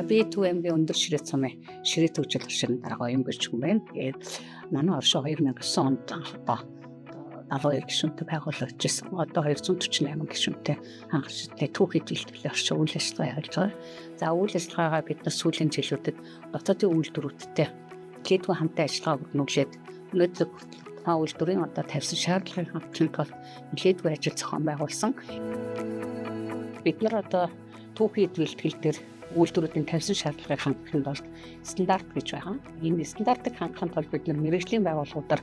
Би Төв аймгийн өндөр ширээ цомын ширээ төвчл оршин дарга юм гэж юм байна. Тэгээд манай оршин 2009 онд одоо 72 гишүүнтэй байгуулагдчихсан. Одоо 248 гишүүнтэй хангалттай түүхий дэлгэлийн оршин үйл ажиллагаа явуулж байгаа. За үйл ажиллагаагаа бид нар сүүлийн жилүүдэд дотоодын үйлдвэрүүдтэй гэлтгүй хамтаа ажиллагаа өрнүүлээд өнөөдөр үйлдвэрийн одоо тавьсан шаардлагын хангалтын тулд гэлтгүй ажил зохион байгуулсан. Бид нар одоо түүхий дэлгэл дээр үйлдвэрүүдийн тавьсан шаардлагыг хангахын тулд стандарт гэж байгаа. Энэ стандартыг хангахын тулд бид нар мэргэжлийн байгууллагуудаар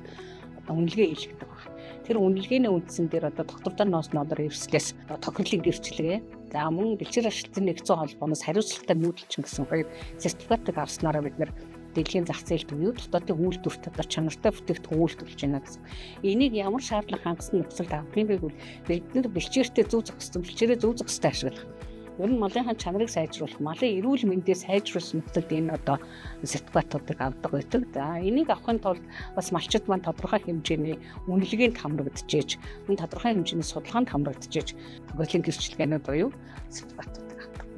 үнэлгээ хийлгдэг байна. Тэр үнэлгээний үндсэн дээр одоо доктортой ноос нодор эрсдлээс тохирлын гэрчлэгээ. За мөн бэлчээр ашиглалтын нэгдсэн холбооноос хариуцлагатай нүүдэлчин гэсэн хоёр сертификатыг авснараа бид нар дэлхийн зах зээлд буюу дотоодын үйлдвэрт одоо чанартай бүтээгдэхүүн үйлдвэрлэж байна гэсэн. Энийг ямар шаардлага хангасан нөхцөлд авах юм бэ гэвэл бид нар бэлчээртэй зүү зохистой бэлчээрээ зүү зохистой ашиглах. Ер нь малынхаа чанарыг сайжруулах, малын эрүүл мэндийг сайжруулах нөхцөлд энэ одоо сертификатуудыг авдаг байдаг. За энийг авахын тулд бас малчид маань тодорхой хэмжээний үнэлгээнд хамрагдчихэж, энэ тодорхой хэмжээний судалгаанд хамрагдчихэж тохирлын гэрчлэгээнүүд буюу сертификатуудыг авдаг.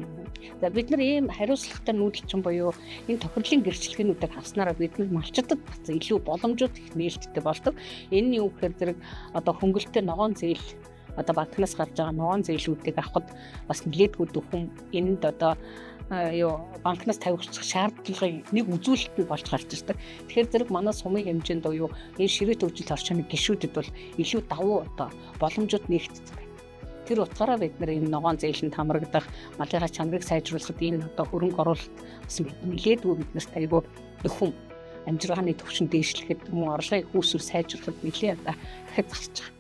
За бид нар ийм хариуцлагатай нүүдэлчин буюу энэ тохирлын гэрчлэгээнүүдийг авснараа бид нар малчидад бас илүү боломжууд их нээлттэй болдог. Энэ нь юу гэхээр зэрэг одоо хөнгөлөлтөй ногоон зээл одоо банкнаас гарч байгаа ногоон зээлүүдийг авахд бас нэлээдгүй дөхөн энд одоо банкнаас тавьчих шаардлагын нэг үзүүлэлт нь болж гарч ирдэг. Тэгэхээр зэрэг манай сумын хэмжээнд буюу энэ ширээ төвжил орчны гишүүдэд бол илүү давуу одоо боломжууд нэгтдэг. Тэр утгаараа бид нар энэ ногоон зээлэнд хамрагдах, малынхаа чанарыг сайжруулахад энэ одоо хөрөнгө оруулалт бас нэлээдгүй биднэрт айгүй дөхөн амжиргааны төвшин дээшлэхэд мөн орлогын их үүсвэр сайжруулахад нэлээд одоо ихэд гарч байгаа.